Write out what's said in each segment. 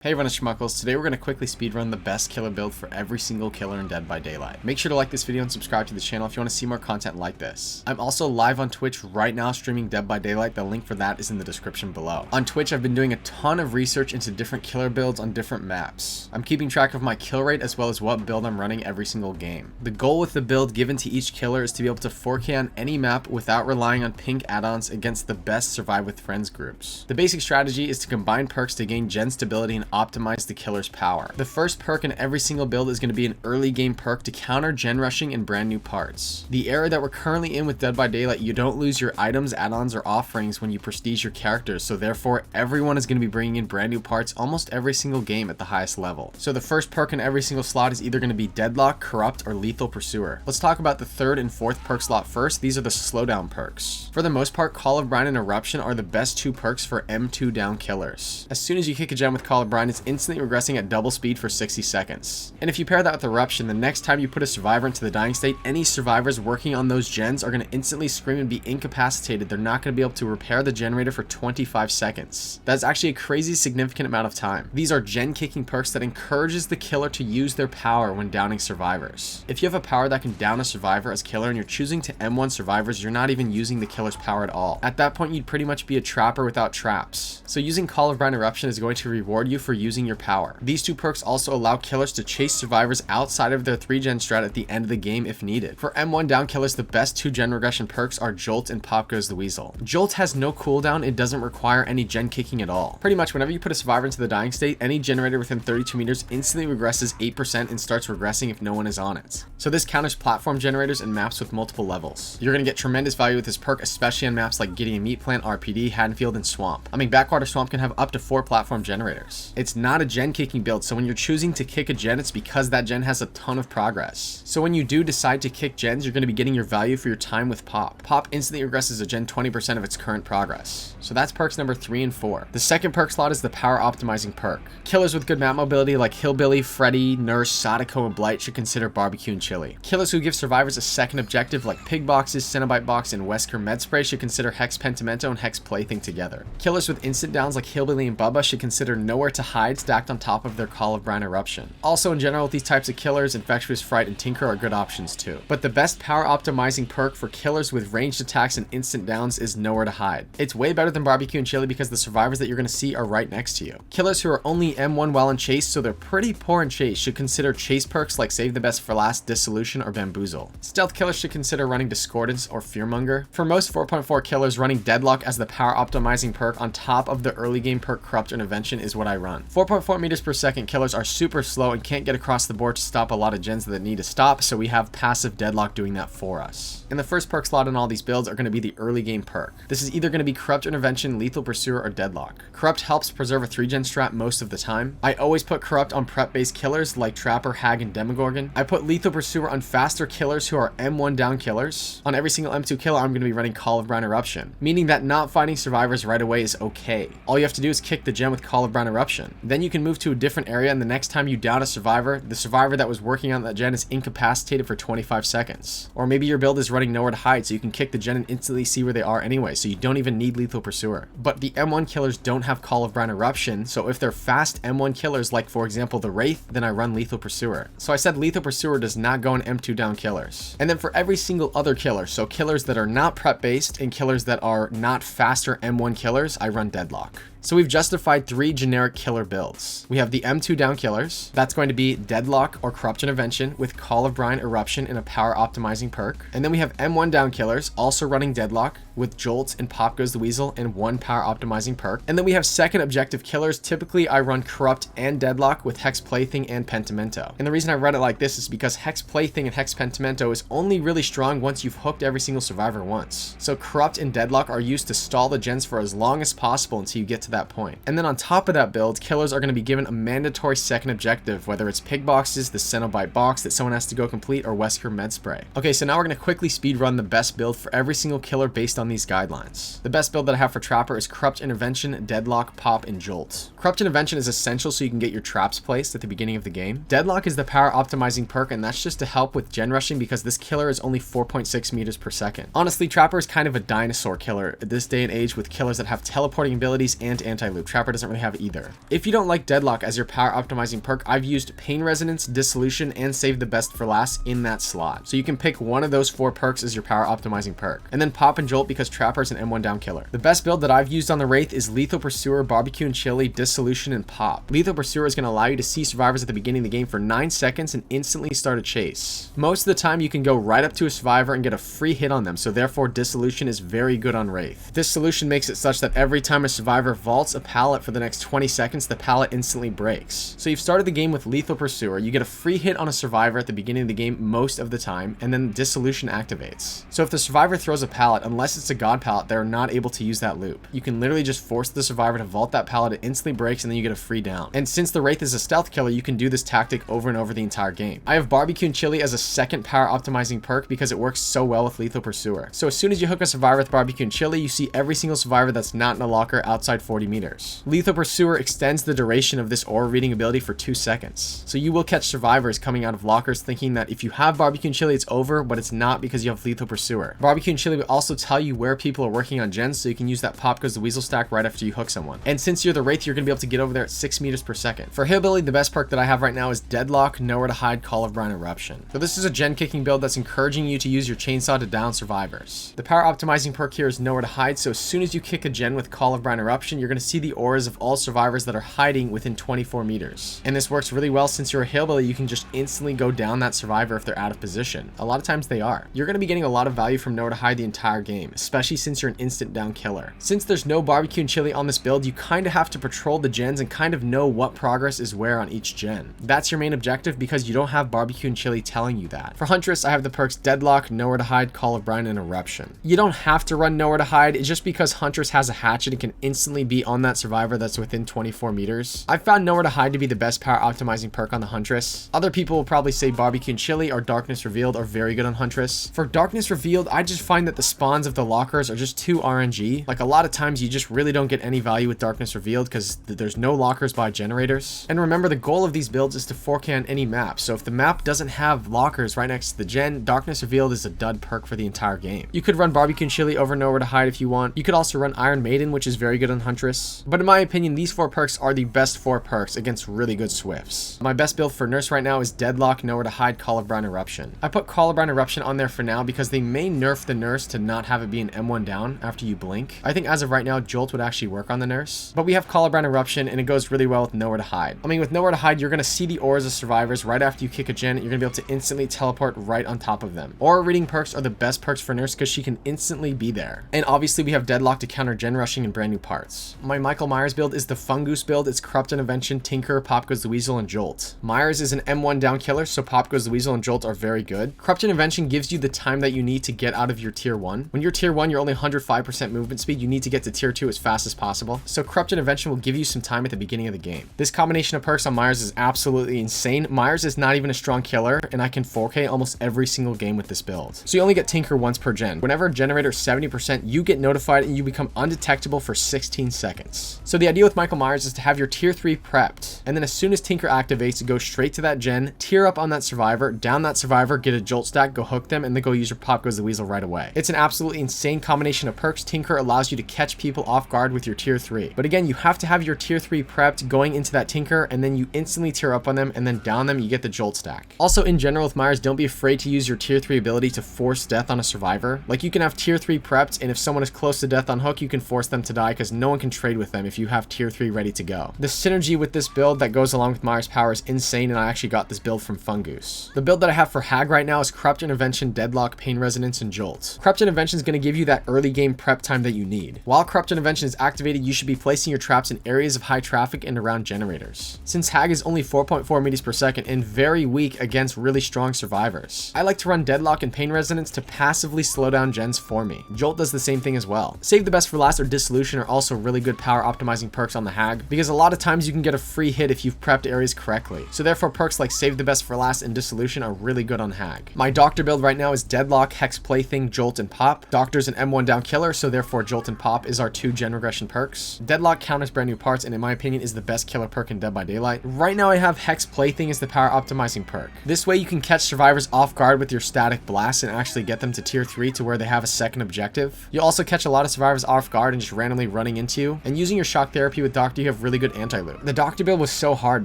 Hey everyone, it's Schmuckles. Today we're going to quickly speedrun the best killer build for every single killer in Dead by Daylight. Make sure to like this video and subscribe to the channel if you want to see more content like this. I'm also live on Twitch right now streaming Dead by Daylight. The link for that is in the description below. On Twitch, I've been doing a ton of research into different killer builds on different maps. I'm keeping track of my kill rate as well as what build I'm running every single game. The goal with the build given to each killer is to be able to 4K on any map without relying on pink add-ons against the best Survive with Friends groups. The basic strategy is to combine perks to gain gen stability and optimize the killer's power. The first perk in every single build is going to be an early game perk to counter gen rushing and brand new parts. The era that we're currently in with Dead by Daylight, you don't lose your items, add-ons, or offerings when you prestige your characters, so therefore everyone is going to be bringing in brand new parts almost every single game at the highest level. So the first perk in every single slot is either going to be Deadlock, Corrupt, or Lethal Pursuer. Let's talk about the third and fourth perk slot first. These are the slowdown perks. For the most part, Call of Brine and Eruption are the best two perks for M2 down killers. As soon as you kick a gen with Call of Brine, it's instantly regressing at double speed for 60 seconds. And if you pair that with Eruption, the next time you put a survivor into the dying state, any survivors working on those gens are going to instantly scream and be incapacitated. They're not going to be able to repair the generator for 25 seconds. That's actually a crazy significant amount of time. These are gen kicking perks that encourages the killer to use their power when downing survivors. If you have a power that can down a survivor as killer and you're choosing to M1 survivors, you're not even using the killer's power at all. At that point, you'd pretty much be a trapper without traps. So using Call of Brine Eruption is going to reward you for using your power. These two perks also allow killers to chase survivors outside of their 3-gen strat at the end of the game if needed. For M1 down killers, the best 2-gen regression perks are Jolt and Pop Goes the Weasel. Jolt has no cooldown, it doesn't require any gen kicking at all. Pretty much whenever you put a survivor into the dying state, any generator within 32 meters instantly regresses 8% and starts regressing if no one is on it. So this counters platform generators and maps with multiple levels. You're going to get tremendous value with this perk, especially on maps like Gideon Meat Plant, RPD, Haddonfield, and Swamp. I mean, Backwater Swamp can have up to 4 platform generators. It's not a gen kicking build, so when you're choosing to kick a gen, it's because that gen has a ton of progress. So when you do decide to kick gens, you're going to be getting your value for your time with Pop. Pop instantly regresses a gen 20% of its current progress. So that's perks number 3 and 4. The second perk slot is the power optimizing perk. Killers with good map mobility like Hillbilly, Freddy, Nurse, Sadako, and Blight should consider Barbecue and Chili. Killers who give survivors a second objective like Pig Boxes, Cenobite Box, and Wesker Med Spray should consider Hex Pentimento and Hex Plaything together. Killers with instant downs like Hillbilly and Bubba should consider Nowhere to Hide stacked on top of their Call of Brine Eruption. Also, in general, with these types of killers, Infectious Fright and Tinker are good options too. But the best power optimizing perk for killers with ranged attacks and instant downs is Nowhere to Hide. It's way better than Barbecue and Chili because the survivors that you're going to see are right next to you. Killers who are only M1 while in chase, so they're pretty poor in chase, should consider chase perks like Save the Best for Last, Dissolution, or Bamboozle. Stealth killers should consider running Discordance or Fearmonger. For most 4.4 killers, running Deadlock as the power optimizing perk on top of the early game perk Corrupt Intervention is what I run. 4.4 meters per second killers are super slow and can't get across the board to stop a lot of gens that need to stop, so we have passive Deadlock doing that for us. And the first perk slot in all these builds are going to be the early game perk. This is either going to be Corrupt Intervention, Lethal Pursuer, or Deadlock. Corrupt helps preserve a 3-gen strat most of the time. I always put Corrupt on prep-based killers like Trapper, Hag, and Demogorgon. I put Lethal Pursuer on faster killers who are M1 down killers. On every single M2 killer, I'm going to be running Call of Brine Eruption, meaning that not fighting survivors right away is okay. All you have to do is kick the gen with Call of Brine Eruption. Then you can move to a different area, and the next time you down a survivor, the survivor that was working on that gen is incapacitated for 25 seconds. Or maybe your build is running Nowhere to Hide, so you can kick the gen and instantly see where they are anyway, so you don't even need Lethal Pursuer. But the M1 killers don't have Call of Brine Eruption, so if they're fast M1 killers like for example the Wraith, then I run Lethal Pursuer. So I said Lethal Pursuer does not go in M2 down killers. And then for every single other killer, so killers that are not prep based and killers that are not faster M1 killers, I run Deadlock. So we've justified 3 generic killer builds. We have the M2 down killers. That's going to be Deadlock or Corrupt Intervention with Call of Brine Eruption and a power optimizing perk. And then we have M1 down killers also running Deadlock with Jolt and Pop Goes the Weasel and 1 power optimizing perk. And then we have second objective killers. Typically I run Corrupt and Deadlock with Hex Plaything and Pentimento. And the reason I run it like this is because Hex Plaything and Hex Pentimento is only really strong once you've hooked every single survivor once. So Corrupt and Deadlock are used to stall the gens for as long as possible until you get to that point. And then on top of that build, killers are going to be given a mandatory second objective, whether it's Pig Boxes, the Cenobite Box that someone has to go complete, or Wesker Med Spray. Okay, so now we're going to quickly speed run the best build for every single killer based on these guidelines. The best build that I have for Trapper is Corrupt Intervention, Deadlock, Pop, and Jolt. Corrupt Intervention is essential so you can get your traps placed at the beginning of the game. Deadlock is the power optimizing perk, and that's just to help with gen rushing because this killer is only 4.6 meters per second. Honestly, Trapper is kind of a dinosaur killer at this day and age with killers that have teleporting abilities and anti-loop. Trapper doesn't really have either. If you don't like Deadlock as your power optimizing perk, I've used Pain Resonance, Dissolution, and Save the Best for Last in that slot. So you can pick one of those 4 perks as your power optimizing perk. And then Pop and Jolt because Trapper is an M1 down killer. The best build that I've used on the Wraith is Lethal Pursuer, Barbecue and Chili, Dissolution, and Pop. Lethal Pursuer is going to allow you to see survivors at the beginning of the game for 9 seconds and instantly start a chase. Most of the time you can go right up to a survivor and get a free hit on them, so therefore Dissolution is very good on Wraith. This solution makes it such that every time a survivor vaults a pallet for the next 20 seconds, the pallet instantly breaks. So you've started the game with Lethal Pursuer, you get a free hit on a survivor at the beginning of the game most of the time, and then Dissolution activates. So if the survivor throws a pallet, unless it's a god pallet, they're not able to use that loop. You can literally just force the survivor to vault that pallet, it instantly breaks, and then you get a free down. And since the Wraith is a stealth killer, you can do this tactic over and over the entire game. I have Barbecue and Chili as a second power optimizing perk because it works so well with Lethal Pursuer. So as soon as you hook a survivor with Barbecue and Chili, you see every single survivor that's not in a locker outside 40 meters. Lethal Pursuer extends the duration of this aura reading ability for 2 seconds. So you will catch survivors coming out of lockers thinking that if you have Barbecue and Chili, it's over, but it's not because you have Lethal Pursuer. Barbecue and Chili will also tell you where people are working on gens, so you can use that Pop Goes the Weasel stack right after you hook someone. And since you're the Wraith, you're going to be able to get over there at 6 meters per second. For Hillbilly, the best perk that I have right now is Deadlock, Nowhere to Hide, Call of Brine, Eruption. So this is a gen kicking build that's encouraging you to use your chainsaw to down survivors. The power optimizing perk here is Nowhere to Hide, so as soon as you kick a gen with Call of Brine, Eruption, you're going to see the auras of all survivors that are hiding within 24 meters. And this works really well since you're a Hillbilly, you can just instantly go down that survivor if they're out of position. A lot of times they are. You're going to be getting a lot of value from Nowhere to Hide the entire game, especially since you're an instant down killer. Since there's no Barbecue and Chili on this build, you kind of have to patrol the gens and kind of know what progress is where on each gen. That's your main objective because you don't have Barbecue and Chili telling you that. For Huntress, I have the perks Deadlock, Nowhere to Hide, Call of Brine, and Eruption. You don't have to run Nowhere to Hide, it's just because Huntress has a hatchet and can instantly be on that survivor that's within 24 meters. I've found Nowhere to Hide to be the best power optimizing perk on the Huntress. Other people will probably say Barbecue and Chili or Darkness Revealed are very good on Huntress. For Darkness Revealed, I just find that the spawns of the lockers are just too RNG. Like a lot of times you just really don't get any value with Darkness Revealed because there's no lockers by generators. And remember, the goal of these builds is to 4K on any map. So if the map doesn't have lockers right next to the gen, Darkness Revealed is a dud perk for the entire game. You could run Barbecue and Chili over Nowhere to Hide if you want. You could also run Iron Maiden, which is very good on Huntress. But in my opinion, these 4 perks are the best 4 perks against really good Swifts. My best build for Nurse right now is Deadlock, Nowhere to Hide, Call of Brine, Eruption. I put Call of Brine, Eruption on there for now because they may nerf the Nurse to not have it be an M1 down after you blink. I think as of right now, Jolt would actually work on the Nurse. But we have Call of Brine, Eruption, and it goes really well with Nowhere to Hide. I mean, with Nowhere to Hide, you're going to see the auras of survivors right after you kick a gen. You're going to be able to instantly teleport right on top of them. Aura reading perks are the best perks for Nurse because she can instantly be there. And obviously we have Deadlock to counter gen rushing and brand new parts. My Michael Myers build is the Fungoose build. It's Corrupt Intervention, Tinker, Pop Goes the Weasel, and Jolt. Myers is an M1 down killer, so Pop Goes the Weasel and Jolt are very good. Corrupt Intervention gives you the time that you need to get out of your tier 1. When you're tier 1, you're only 105% movement speed. You need to get to tier 2 as fast as possible. So Corrupt Intervention will give you some time at the beginning of the game. This combination of perks on Myers is absolutely insane. Myers is not even a strong killer, and I can 4K almost every single game with this build. So you only get Tinker once per gen. Whenever a generator is 70%, you get notified and you become undetectable for 16 seconds. So the idea with Michael Myers is to have your tier 3 prepped, and then as soon as Tinker activates, go straight to that gen, tier up on that survivor, down that survivor, get a Jolt stack, go hook them, and then go use your Pop Goes the Weasel right away. It's an absolutely insane combination of perks. Tinker allows you to catch people off guard with your tier 3. But again, you have to have your tier 3 prepped going into that Tinker, and then you instantly tier up on them, and then down them, you get the Jolt stack. Also, in general with Myers, don't be afraid to use your tier 3 ability to force death on a survivor. Like, you can have tier 3 prepped, and if someone is close to death on hook, you can force them to die because no one can trade with them if you have tier 3 ready to go. The synergy with this build that goes along with Myers' power is insane, and I actually got this build from Fungoose. The build that I have for Hag right now is Corrupt Intervention, Deadlock, Pain Resonance, and Jolt. Corrupt Intervention is going to give you that early game prep time that you need. While Corrupt Intervention is activated, you should be placing your traps in areas of high traffic and around generators. Since Hag is only 4.4 meters per second and very weak against really strong survivors, I like to run Deadlock and Pain Resonance to passively slow down gens for me. Jolt does the same thing as well. Save the Best for Last or Dissolution are also really good power optimizing perks on the Hag because a lot of times you can get a free hit hit if you've prepped areas correctly. So therefore perks like Save the Best for Last and Dissolution are really good on Hag. My Doctor build right now is Deadlock, Hex Plaything, Jolt, and Pop. Doctor's an M1 down killer, so therefore Jolt and Pop is our 2 gen regression perks. Deadlock counters brand new parts and in my opinion is the best killer perk in Dead by Daylight. Right now I have Hex Plaything as the power optimizing perk. This way you can catch survivors off guard with your static blast and actually get them to tier 3 to where they have a second objective. You'll also catch a lot of survivors off guard and just randomly running into you. And using your shock therapy with Doctor, you have really good anti-loot. The Doctor build was so hard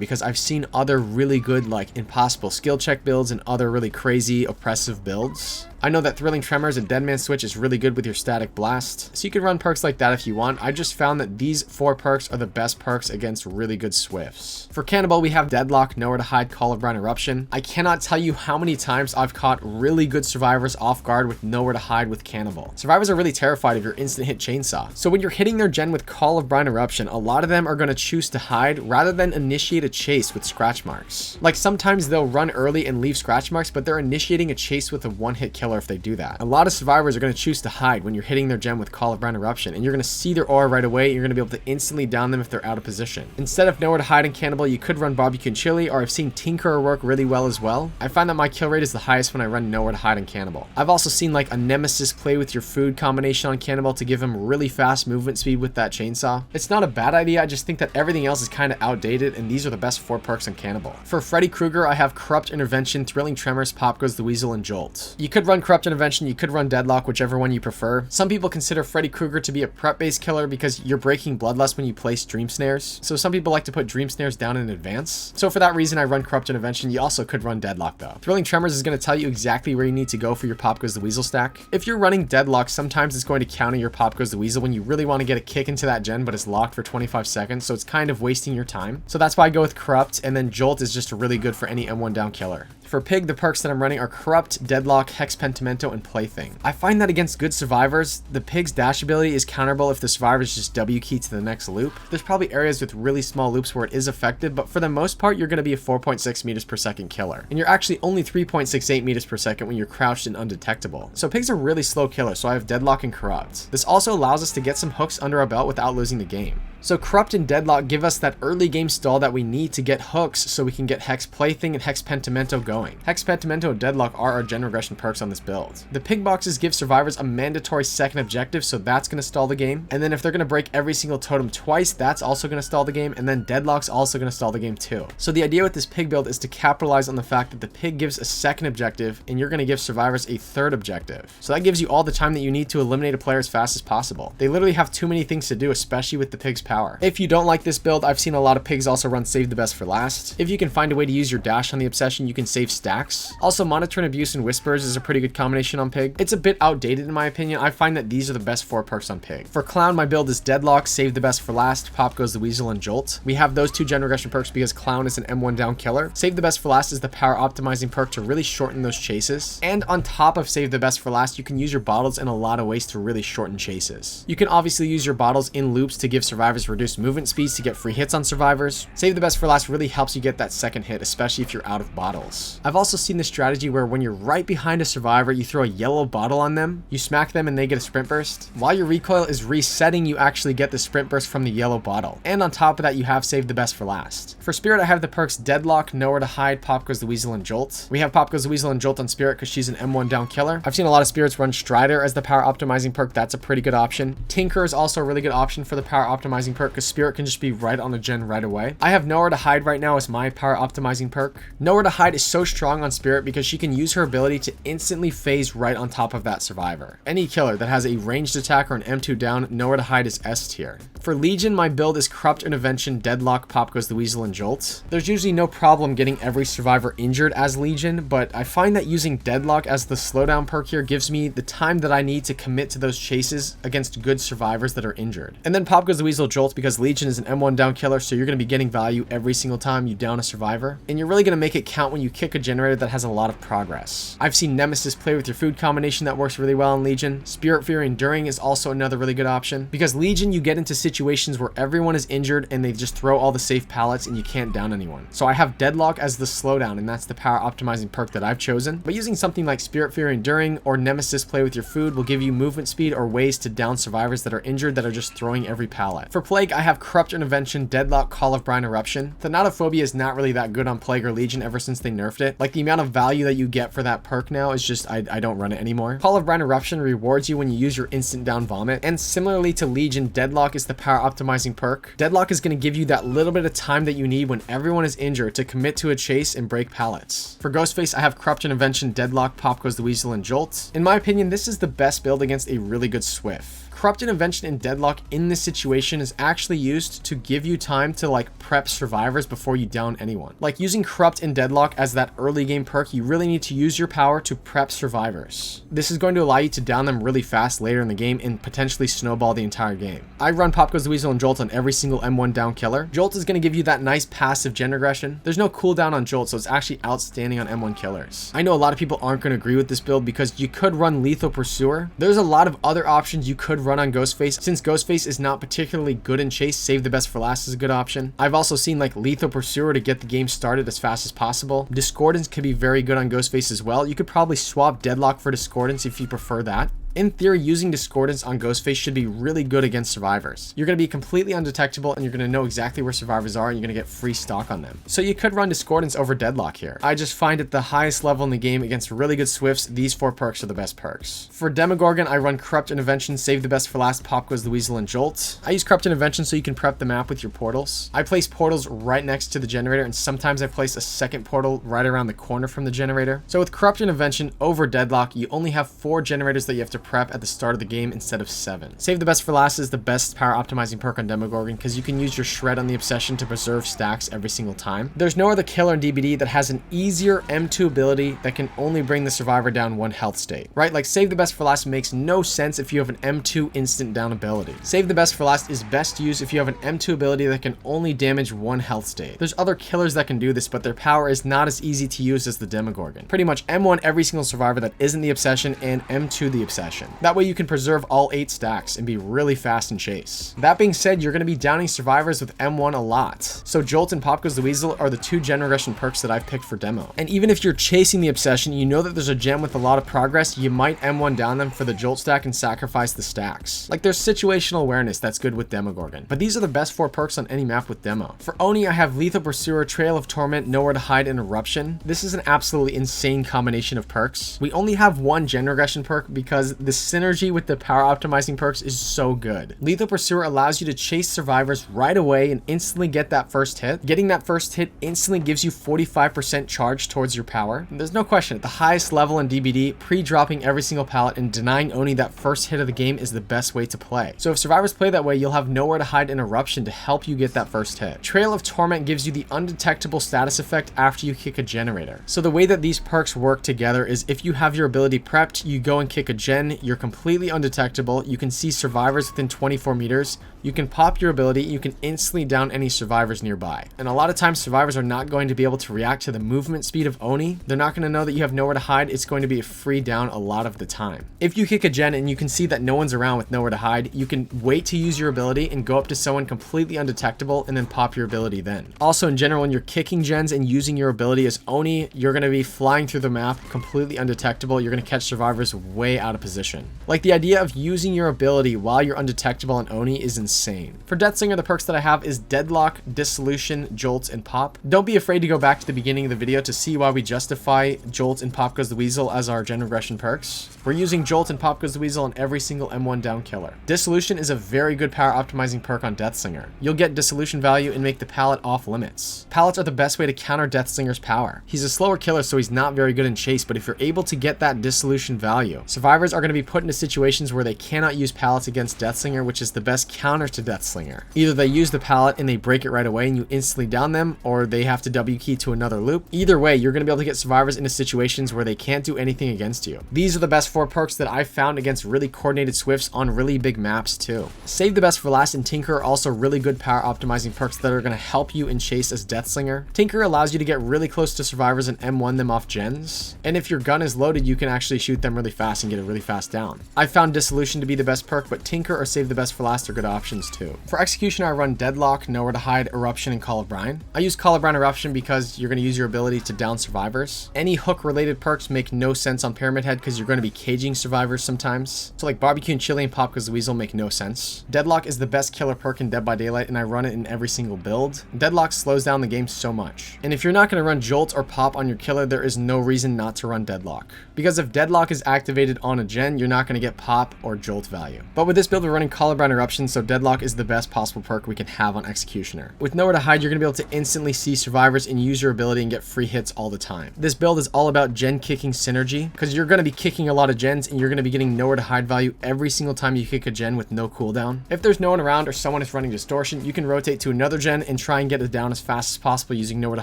because I've seen other really good like impossible skill check builds and other really crazy oppressive builds. I know that Thrilling Tremors and Deadman Switch is really good with your static blast, so you can run perks like that if you want. I just found that these 4 perks are the best perks against really good Swifts. For Cannibal, we have Deadlock, Nowhere to Hide, Call of Brine Eruption. I cannot tell you how many times I've caught really good survivors off guard with Nowhere to Hide with Cannibal. Survivors are really terrified of your instant hit chainsaw. So when you're hitting their gen with Call of Brine Eruption, a lot of them are going to choose to hide rather than initiate a chase with scratch marks. Like sometimes they'll run early and leave scratch marks, but they're initiating a chase with a one-hit killer if they do that. A lot of survivors are going to choose to hide when you're hitting their gem with Call of Brine Eruption, and you're going to see their aura right away, and you're going to be able to instantly down them if they're out of position. Instead of Nowhere to Hide in Cannibal, you could run Barbecue and Chili, or I've seen Tinkerer work really well as well. I find that my kill rate is the highest when I run Nowhere to Hide in Cannibal. I've also seen like a Nemesis play with your food combination on Cannibal to give him really fast movement speed with that chainsaw. It's not a bad idea, I just think that everything else is kind of outdated, and these are the best 4 perks on Cannibal. For Freddy Krueger, I have Corrupt Intervention, Thrilling Tremors, Pop Goes the Weasel, and Jolt. You could run Corrupt Intervention, you could run Deadlock, whichever one you prefer. Some people consider Freddy Krueger to be a prep-based killer because you're breaking Bloodlust when you place Dream Snares. So some people like to put Dream Snares down in advance. So for that reason, I run Corrupt Intervention. You also could run Deadlock though. Thrilling Tremors is going to tell you exactly where you need to go for your Pop Goes the Weasel stack. If you're running Deadlock, sometimes it's going to counter your Pop Goes the Weasel when you really want to get a kick into that gen, but it's locked for 25 seconds, so it's kind of wasting your time. So that's why I go with Corrupt, and then Jolt is just really good for any M1 down killer. For Pig, the perks that I'm running are Corrupt, Deadlock, Hex Pentimento, and Plaything. I find that against good survivors, the Pig's dash ability is counterable if the survivors just W key to the next loop. There's probably areas with really small loops where it is effective, but for the most part, you're going to be a 4.6 meters per second killer. And you're actually only 3.68 meters per second when you're crouched and undetectable. So Pig's a really slow killer, so I have Deadlock and Corrupt. This also allows us to get some hooks under our belt without losing the game. So Corrupt and Deadlock give us that early game stall that we need to get hooks so we can get Hex Plaything and Hex Pentimento going. Hex Pentimento and Deadlock are our gen regression perks on this build. The pig boxes give survivors a mandatory second objective, so that's going to stall the game. And then if they're going to break every single totem twice, that's also going to stall the game. And then Deadlock's also going to stall the game too. So the idea with this pig build is to capitalize on the fact that the pig gives a second objective and you're going to give survivors a third objective. So that gives you all the time that you need to eliminate a player as fast as possible. They literally have too many things to do, especially with the pig's power. If you don't like this build, I've seen a lot of pigs also run Save the Best for Last. If you can find a way to use your dash on the obsession, you can save stacks. Also, Monitor and Abuse and Whispers is a pretty good combination on pig. It's a bit outdated in my opinion. I find that these are the best 4 perks on pig. For Clown, my build is Deadlock, Save the Best for Last, Pop Goes the Weasel, and Jolt. We have those 2 gen regression perks because Clown is an M1 down killer. Save the Best for Last is the power optimizing perk to really shorten those chases. And on top of Save the Best for Last, you can use your bottles in a lot of ways to really shorten chases. You can obviously use your bottles in loops to give survivors reduced movement speeds to get free hits on survivors. Save the Best for Last really helps you get that second hit, especially if you're out of bottles. I've also seen this strategy where when you're right behind a survivor, you throw a yellow bottle on them, you smack them and they get a sprint burst. While your recoil is resetting, you actually get the sprint burst from the yellow bottle. And on top of that, you have Save the Best for Last. For Spirit, I have the perks Deadlock, Nowhere to Hide, Pop Goes the Weasel, and Jolt. We have Pop Goes the Weasel and Jolt on Spirit because she's an M1 down killer. I've seen a lot of Spirits run Strider as the power optimizing perk. That's a pretty good option. Tinker is also a really good option for the power optimizing perk because Spirit can just be right on the gen right away. I have Nowhere to Hide right now as my power optimizing perk. Nowhere to Hide is so strong on Spirit because she can use her ability to instantly phase right on top of that survivor. Any killer that has a ranged attack or an M2 down, Nowhere to Hide is S tier. For Legion, my build is Corrupt Intervention, Deadlock, Pop Goes the Weasel, and Jolt. There's usually no problem getting every survivor injured as Legion, but I find that using Deadlock as the slowdown perk here gives me the time that I need to commit to those chases against good survivors that are injured. And then Pop Goes the Weasel, Jolt, because Legion is an M1 down killer, so you're going to be getting value every single time you down a survivor. And you're really going to make it count when you kick a generator that has a lot of progress. I've seen Nemesis play with your food combination that works really well in Legion. Spirit Fury Enduring is also another really good option. Because Legion, you get into situations situations where everyone is injured and they just throw all the safe pallets and you can't down anyone. So I have Deadlock as the slowdown, and that's the power optimizing perk that I've chosen. But using something like Spirit Fury Enduring or Nemesis Play with your food will give you movement speed or ways to down survivors that are injured that are just throwing every pallet. For Plague, I have Corrupt Intervention, Deadlock, Call of Brine Eruption. Thanatophobia is not really that good on Plague or Legion ever since they nerfed it. Like, the amount of value that you get for that perk now is just, I don't run it anymore. Call of Brine Eruption rewards you when you use your instant down vomit, and similarly to Legion, Deadlock is the power optimizing perk. Deadlock is going to give you that little bit of time that you need when everyone is injured to commit to a chase and break pallets. For Ghostface, I have Corrupt Intervention, Deadlock, Pop Goes the Weasel, and Jolt. In my opinion, this is the best build against a really good Swift. Corrupt Intervention and Deadlock in this situation is actually used to give you time to like prep survivors before you down anyone. Like using Corrupt and Deadlock as that early game perk, you really need to use your power to prep survivors. This is going to allow you to down them really fast later in the game and potentially snowball the entire game. I run Pop Goes the Weasel and Jolt on every single M1 down killer. Jolt is going to give you that nice passive gen regression. There's no cooldown on Jolt, so it's actually outstanding on M1 killers. I know a lot of people aren't going to agree with this build because you could run Lethal Pursuer. There's a lot of other options you could run on Ghostface. Since Ghostface is not particularly good in chase, Save the Best for Last is a good option. I've also seen like Lethal Pursuer to get the game started as fast as possible. Discordance could be very good on Ghostface as well. You could probably swap Deadlock for Discordance if you prefer that. In theory, using Discordance on Ghostface should be really good against survivors. You're going to be completely undetectable and you're going to know exactly where survivors are and you're going to get free stock on them. So you could run Discordance over Deadlock here. I just find at the highest level in the game against really good Swifts, these 4 perks are the best perks. For Demogorgon, I run Corrupt Intervention, Save the Best for Last, Pop Goes the Weasel, and Jolt. I use Corrupt Intervention so you can prep the map with your portals. I place portals right next to the generator, and sometimes I place a second portal right around the corner from the generator. So with Corrupt Intervention over Deadlock, you only have 4 generators that you have to prep at the start of the game instead of 7. Save the Best for Last is the best power optimizing perk on Demogorgon because you can use your Shred on the Obsession to preserve stacks every single time. There's no other killer in DBD that has an easier M2 ability that can only bring the survivor down 1 health state, right? Like Save the Best for Last makes no sense if you have an M2 instant down ability. Save the Best for Last is best used if you have an M2 ability that can only damage 1 health state. There's other killers that can do this, but their power is not as easy to use as the Demogorgon. Pretty much M1 every single survivor that isn't the Obsession and M2 the Obsession. That way you can preserve all 8 stacks and be really fast in chase. That being said, you're going to be downing survivors with M1 a lot. So Jolt and Pop Goes the Weasel are the 2 gen regression perks that I've picked for demo. And even if you're chasing the Obsession, you know that there's a gem with a lot of progress, you might M1 down them for the Jolt stack and sacrifice the stacks. Like there's situational awareness that's good with Demogorgon. But these are the best 4 perks on any map with demo. For Oni, I have Lethal Pursuer, Trail of Torment, Nowhere to Hide, and Eruption. This is an absolutely insane combination of perks. We only have 1 gen regression perk because the synergy with the power optimizing perks is so good. Lethal Pursuer allows you to chase survivors right away and instantly get that first hit. Getting that first hit instantly gives you 45% charge towards your power. And there's no question, at the highest level in DBD, pre-dropping every single pallet and denying Oni that first hit of the game is the best way to play. So if survivors play that way, you'll have Nowhere to Hide and Eruption to help you get that first hit. Trail of Torment gives you the undetectable status effect after you kick a generator. So the way that these perks work together is if you have your ability prepped, you go and kick a gen, you're completely undetectable, you can see survivors within 24 meters, you can pop your ability, you can instantly down any survivors nearby. And a lot of times survivors are not going to be able to react to the movement speed of Oni. They're not going to know that you have Nowhere to Hide. It's going to be a free down a lot of the time. If you kick a gen and you can see that no one's around with Nowhere to Hide, you can wait to use your ability and go up to someone completely undetectable and then pop your ability then. Also in general, when you're kicking gens and using your ability as Oni, you're going to be flying through the map completely undetectable. You're going to catch survivors way out of position. Like the idea of using your ability while you're undetectable on Oni is insane. For Deathslinger, the perks that I have is Deadlock, Dissolution, Jolt, and Pop. Don't be afraid to go back to the beginning of the video to see why we justify Jolt and Pop Goes the Weasel as our gen regression perks. We're using Jolt and Pop Goes the Weasel on every single M1 down killer. Dissolution is a very good power optimizing perk on Deathslinger. You'll get Dissolution value and make the pallet off limits. Pallets are the best way to counter Deathslinger's power. He's a slower killer, so he's not very good in chase, but if you're able to get that Dissolution value, survivors are going to be put into situations where they cannot use pallets against Deathslinger, which is the best counter to Deathslinger. Either they use the pallet and they break it right away and you instantly down them, or they have to W key to another loop. Either way, you're going to be able to get survivors into situations where they can't do anything against you. These are the best 4 perks that I've found against really coordinated Swifts on really big maps too. Save the Best for Last and Tinker are also really good power optimizing perks that are going to help you in chase as Deathslinger. Tinker allows you to get really close to survivors and M1 them off gens. And if your gun is loaded, you can actually shoot them really fast and get a really fast down. I found Dissolution to be the best perk, but Tinker or Save the Best for Last are good options. Eruptions too. For Executioner, I run Deadlock, Nowhere to Hide, Eruption, and Call of Brine. I use Call of Brine Eruption because you're going to use your ability to down survivors. Any hook related perks make no sense on Pyramid Head because you're going to be caging survivors sometimes. So like Barbecue and Chili and Pop because the Weasel make no sense. Deadlock is the best killer perk in Dead by Daylight, and I run it in every single build. Deadlock slows down the game so much. And if you're not going to run Jolt or Pop on your killer, there is no reason not to run Deadlock. Because if Deadlock is activated on a gen, you're not going to get Pop or Jolt value. But with this build, we're running Call of Brine Eruption, so Deadlock is the best possible perk we can have on Executioner. With Nowhere to Hide, you're going to be able to instantly see survivors and use your ability and get free hits all the time. This build is all about gen kicking synergy, because you're going to be kicking a lot of gens and you're going to be getting Nowhere to Hide value every single time you kick a gen with no cooldown. If there's no one around or someone is running Distortion, you can rotate to another gen and try and get it down as fast as possible using Nowhere to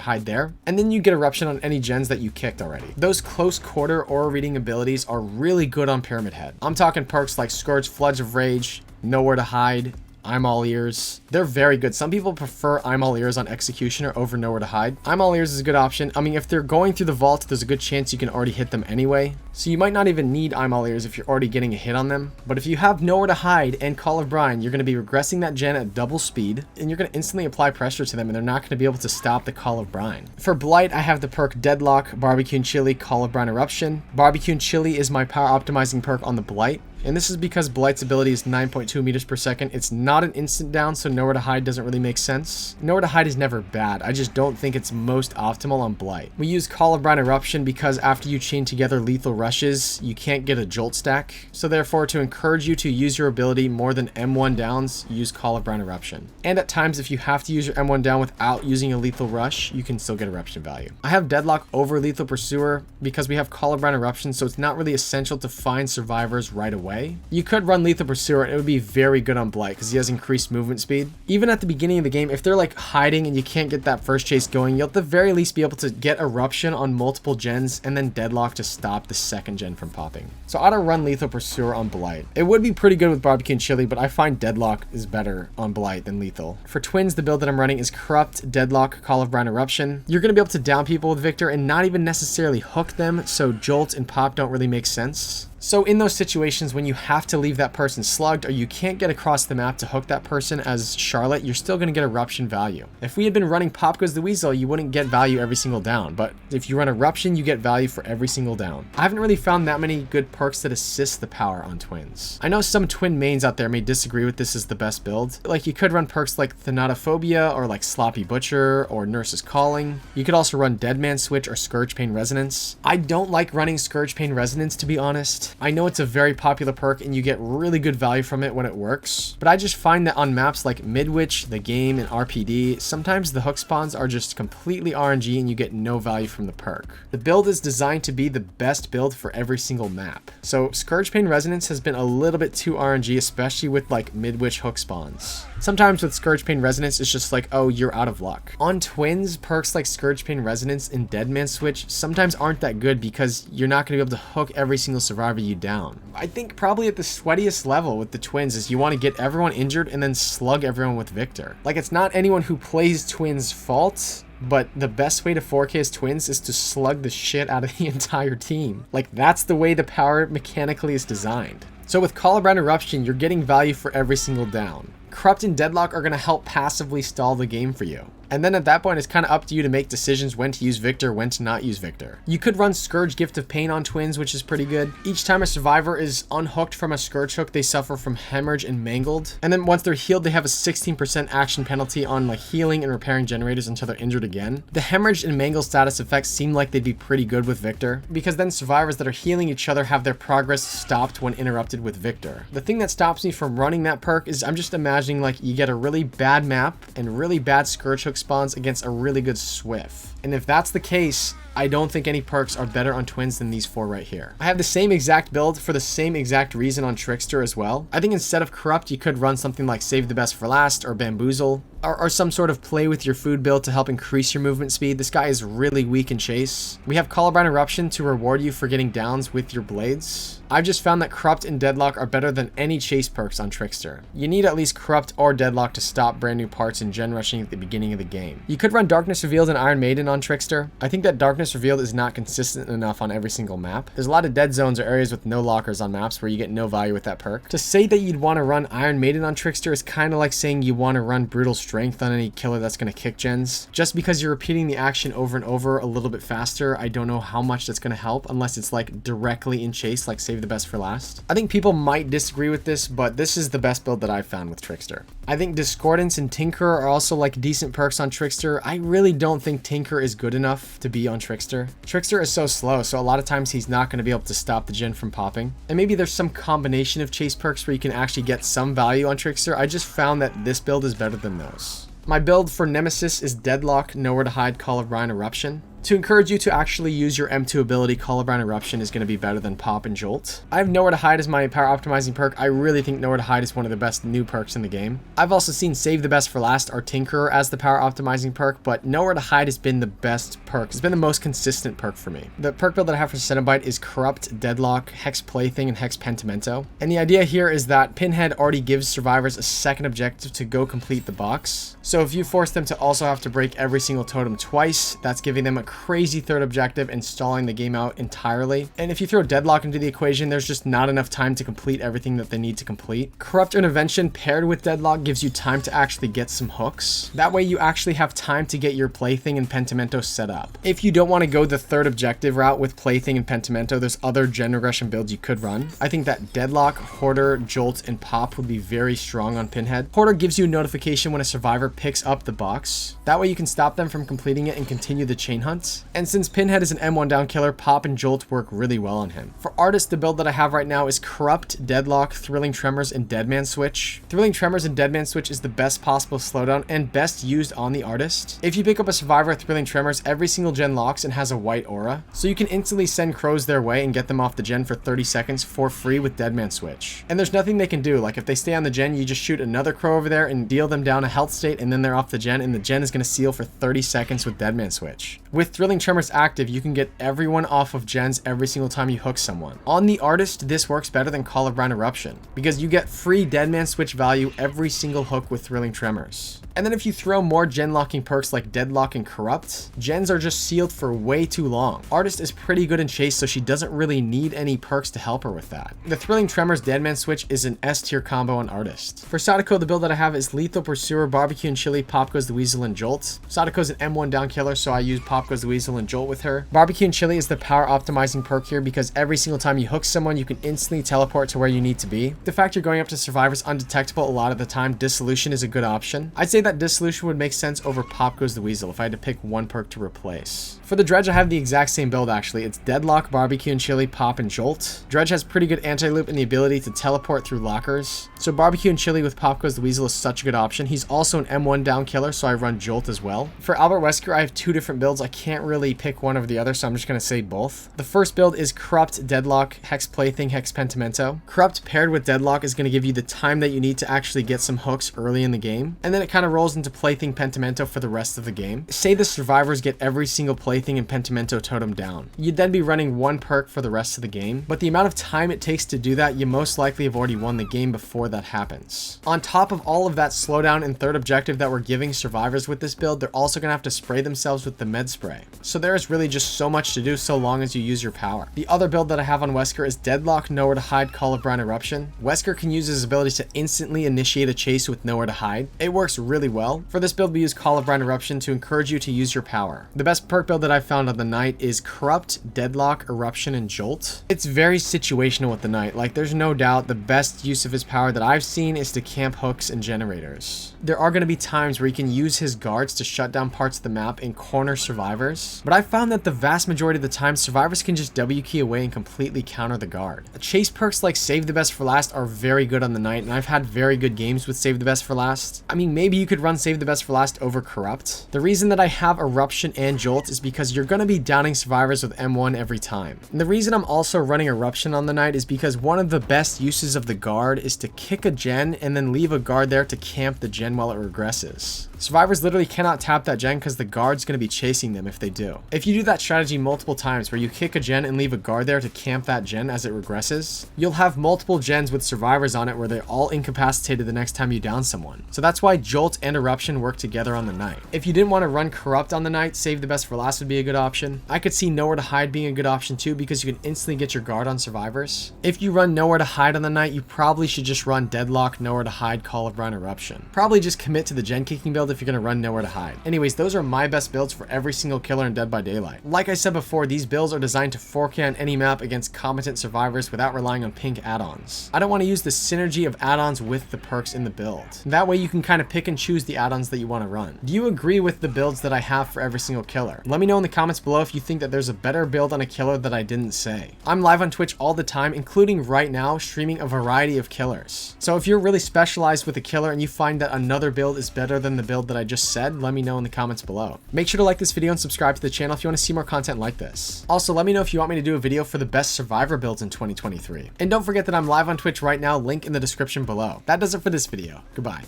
Hide there, and then you get Eruption on any gens that you kicked already. Those close quarter aura reading abilities are really good on Pyramid Head. I'm talking perks like Scourge, Floods of Rage, Nowhere to Hide, I'm All Ears. They're very good. Some people prefer I'm All Ears on Executioner over Nowhere to Hide. I'm All Ears is a good option. I mean, if they're going through the vault, there's a good chance you can already hit them anyway. So you might not even need I'm All Ears if you're already getting a hit on them. But if you have Nowhere to Hide and Call of Brine, you're going to be regressing that gen at double speed, and you're going to instantly apply pressure to them, and they're not going to be able to stop the Call of Brine. For Blight, I have the perk Deadlock, Barbecue and Chili, Call of Brine Eruption. Barbecue and Chili is my power optimizing perk on the Blight. And this is because Blight's ability is 9.2 meters per second. It's not an instant down, so Nowhere to Hide doesn't really make sense. Nowhere to Hide is never bad. I just don't think it's most optimal on Blight. We use Call of Brine Eruption because after you chain together lethal rushes, you can't get a jolt stack. So therefore, to encourage you to use your ability more than M1 downs, use Call of Brine Eruption. And at times, if you have to use your M1 down without using a lethal rush, you can still get Eruption value. I have Deadlock over Lethal Pursuer because we have Call of Brine Eruption, so it's not really essential to find survivors right away. You could run Lethal Pursuer and it would be very good on Blight because he has increased movement speed. Even at the beginning of the game, if they're like hiding and you can't get that first chase going, you'll at the very least be able to get Eruption on multiple gens and then Deadlock to stop the second gen from popping. So I ought to run Lethal Pursuer on Blight. It would be pretty good with Barbecue and Chili, but I find Deadlock is better on Blight than Lethal. For Twins, the build that I'm running is Corrupt, Deadlock, Call of Brine Eruption. You're going to be able to down people with Victor and not even necessarily hook them, so Jolt and Pop don't really make sense. So in those situations when you have to leave that person slugged or you can't get across the map to hook that person as Charlotte, you're still going to get Eruption value. If we had been running Pop Goes the Weasel, you wouldn't get value every single down, but if you run Eruption, you get value for every single down. I haven't really found that many good perks that assist the power on Twins. I know some Twin mains out there may disagree with this as the best build. Like you could run perks like Thanatophobia or like Sloppy Butcher or Nurse's Calling. You could also run Deadman Switch or Scourge Pain Resonance. I don't like running Scourge Pain Resonance, to be honest. I know it's a very popular perk and you get really good value from it when it works, but I just find that on maps like Midwich, The Game, and RPD, sometimes the hook spawns are just completely RNG and you get no value from the perk. The build is designed to be the best build for every single map. So Scourge Pain Resonance has been a little bit too RNG, especially with like Midwich hook spawns. Sometimes with Scourge Pain Resonance, it's just like, oh, you're out of luck. On Twins, perks like Scourge Pain Resonance and Deadman Switch sometimes aren't that good because you're not going to be able to hook every single survivor you down. I think probably at the sweatiest level with the Twins is you want to get everyone injured and then slug everyone with Victor. Like, it's not anyone who plays Twins' fault, but the best way to 4K as Twins is to slug the shit out of the entire team. Like, that's the way the power mechanically is designed. So with Call of Brine Eruption, you're getting value for every single down. Corrupt and Deadlock are going to help passively stall the game for you. And then at that point, it's kind of up to you to make decisions when to use Victor, when to not use Victor. You could run Scourge Gift of Pain on Twins, which is pretty good. Each time a survivor is unhooked from a Scourge hook, they suffer from Hemorrhage and Mangled. And then once they're healed, they have a 16% action penalty on like healing and repairing generators until they're injured again. The Hemorrhage and Mangled status effects seem like they'd be pretty good with Victor, because then survivors that are healing each other have their progress stopped when interrupted with Victor. The thing that stops me from running that perk is I'm just imagining like you get a really bad map and really bad Scourge hook spawns against a really good Swift. And if that's the case, I don't think any perks are better on Twins than these four right here. I have the same exact build for the same exact reason on Trickster as well. I think instead of Corrupt, you could run something like Save the Best for Last or Bamboozle. or some sort of play with your food build to help increase your movement speed. This guy is really weak in chase. We have Colubrine Eruption to reward you for getting downs with your blades. I've just found that Corrupt and Deadlock are better than any chase perks on Trickster. You need at least Corrupt or Deadlock to stop brand new parts and gen rushing at the beginning of the game. You could run Darkness Revealed and Iron Maiden on Trickster. I think that Darkness Revealed is not consistent enough on every single map. There's a lot of dead zones or areas with no lockers on maps where you get no value with that perk. To say that you'd want to run Iron Maiden on Trickster is kind of like saying you want to run Brutal Strength on any killer that's going to kick gens. Just because you're repeating the action over and over a little bit faster, I don't know how much that's going to help unless it's like directly in chase, like save the best for last. I think people might disagree with this, but this is the best build that I've found with Trickster. I think Discordance and Tinker are also like decent perks on Trickster. I really don't think Tinker is good enough to be on Trickster. Trickster is so slow, so a lot of times he's not going to be able to stop the gen from popping. And maybe there's some combination of chase perks where you can actually get some value on Trickster. I just found that this build is better than those. My build for Nemesis is Deadlock, Nowhere to Hide, Colubrine Eruption. To encourage you to actually use your M2 ability, Colubrine Eruption is going to be better than Pop and Jolt. I have Nowhere to Hide as my power optimizing perk. I really think Nowhere to Hide is one of the best new perks in the game. I've also seen Save the Best for Last or Tinkerer as the power optimizing perk, but Nowhere to Hide has been the best perk. It's been the most consistent perk for me. The perk build that I have for Cenobite is Corrupt, Deadlock, Hex Plaything, and Hex Pentimento. And the idea here is that Pinhead already gives survivors a second objective to go complete the box. So if you force them to also have to break every single totem twice, that's giving them a crazy third objective and stalling the game out entirely. And if you throw Deadlock into the equation, there's just not enough time to complete everything that they need to complete. Corrupt Intervention paired with Deadlock gives you time to actually get some hooks. That way you actually have time to get your Plaything and Pentimento set up. If you don't want to go the third objective route with Plaything and Pentimento, there's other gen regression builds you could run. I think that Deadlock, Hoarder, Jolt, and Pop would be very strong on Pinhead. Hoarder gives you a notification when a survivor picks up the box. That way you can stop them from completing it and continue the chain hunt. And since Pinhead is an M1 down killer, Pop and Jolt work really well on him. For Artist, the build that I have right now is Corrupt, Deadlock, Thrilling Tremors, and Deadman Switch. Thrilling Tremors and Deadman Switch is the best possible slowdown and best used on the Artist. If you pick up a survivor with Thrilling Tremors, every single gen locks and has a white aura, so you can instantly send crows their way and get them off the gen for 30 seconds for free with Deadman Switch. And there's nothing they can do. Like if they stay on the gen, you just shoot another crow over there and deal them down a health state, and then they're off the gen, and the gen is going to seal for 30 seconds with Deadman Switch. With Thrilling Tremors active, you can get everyone off of gens every single time you hook someone. On the Artist, this works better than Colubrine Eruption because you get free Deadman Switch value every single hook with Thrilling Tremors. And then if you throw more gen locking perks like Deadlock and Corrupt, gens are just sealed for way too long. Artist is pretty good in chase, so she doesn't really need any perks to help her with that. The Thrilling Tremors Deadman Switch is an S tier combo on Artist. For Sadako, the build that I have is Lethal Pursuer, Barbecue and Chili, Pop Goes the Weasel, and Jolt. Sadako's an M1 down killer, so I use Pop Goes the Weasel and Jolt with her. Barbecue and Chili is the power optimizing perk here because every single time you hook someone, you can instantly teleport to where you need to be. The fact you're going up to survivors undetectable a lot of the time, Dissolution is a good option. I'd say that Dissolution would make sense over Pop Goes the Weasel if I had to pick one perk to replace. For the Dredge, I have the exact same build actually. It's Deadlock, Barbecue and Chili, Pop, and Jolt. Dredge has pretty good anti-loop and the ability to teleport through lockers. So Barbecue and Chili with Pop Goes the Weasel is such a good option. He's also an M1 down killer, so I run Jolt as well. For Albert Wesker, I have two different builds. I can't really pick one over the other, so I'm just going to say both. The first build is Corrupt, Deadlock, Hex Plaything, Hex Pentimento. Corrupt paired with Deadlock is going to give you the time that you need to actually get some hooks early in the game, and then it kind of rolls into Plaything, Pentimento for the rest of the game. Say the survivors get every single Plaything and Pentimento totem down. You'd then be running one perk for the rest of the game, but the amount of time it takes to do that, you most likely have already won the game before that happens. On top of all of that slowdown and third objective that we're giving survivors with this build, they're also going to have to spray themselves with the med spray. So there is really just so much to do so long as you use your power. The other build that I have on Wesker is Deadlock, Nowhere to Hide, Colubrine Eruption. Wesker can use his ability to instantly initiate a chase with Nowhere to Hide. It works really well. For this build, we use Colubrine Eruption to encourage you to use your power. The best perk build that I've found on the Knight is Corrupt, Deadlock, Eruption, and Jolt. It's very situational with the Knight. Like, there's no doubt the best use of his power that I've seen is to camp hooks and generators. There are going to be times where he can use his guards to shut down parts of the map and corner survivors survivors, but I found that the vast majority of the time, survivors can just W key away and completely counter the guard. Chase perks like Save the Best for Last are very good on the night, and I've had very good games with Save the Best for Last. I mean, maybe you could run Save the Best for Last over Corrupt. The reason that I have Eruption and Jolt is because you're going to be downing survivors with M1 every time. And the reason I'm also running Eruption on the night is because one of the best uses of the guard is to kick a gen and then leave a guard there to camp the gen while it regresses. Survivors literally cannot tap that gen because the guard's going to be chasing them if they do. If you do that strategy multiple times where you kick a gen and leave a guard there to camp that gen as it regresses, you'll have multiple gens with survivors on it where they're all incapacitated the next time you down someone. So that's why Jolt and Eruption work together on the night. If you didn't want to run Corrupt on the night, Save the Best for Last would be a good option. I could see Nowhere to Hide being a good option too because you can instantly get your guard on survivors. If you run Nowhere to Hide on the night, you probably should just run Deadlock, Nowhere to Hide, Call of Run, Eruption. Probably just commit to the gen kicking build if you're going to run Nowhere to Hide. Anyways, those are my best builds for every single killer in Dead by Daylight. Like I said before, these builds are designed to 4K on any map against competent survivors without relying on pink add-ons. I don't want to use the synergy of add-ons with the perks in the build. That way you can kind of pick and choose the add-ons that you want to run. Do you agree with the builds that I have for every single killer? Let me know in the comments below if you think that there's a better build on a killer that I didn't say. I'm live on Twitch all the time, including right now, streaming a variety of killers. So if you're really specialized with a killer and you find that another build is better than the build that I just said, let me know in the comments below. Make sure to like this video and subscribe to the channel if you want to see more content like this. Also, let me know if you want me to do a video for the best survivor builds in 2023. And don't forget that I'm live on Twitch right now, link in the description below. That does it for this video. Goodbye.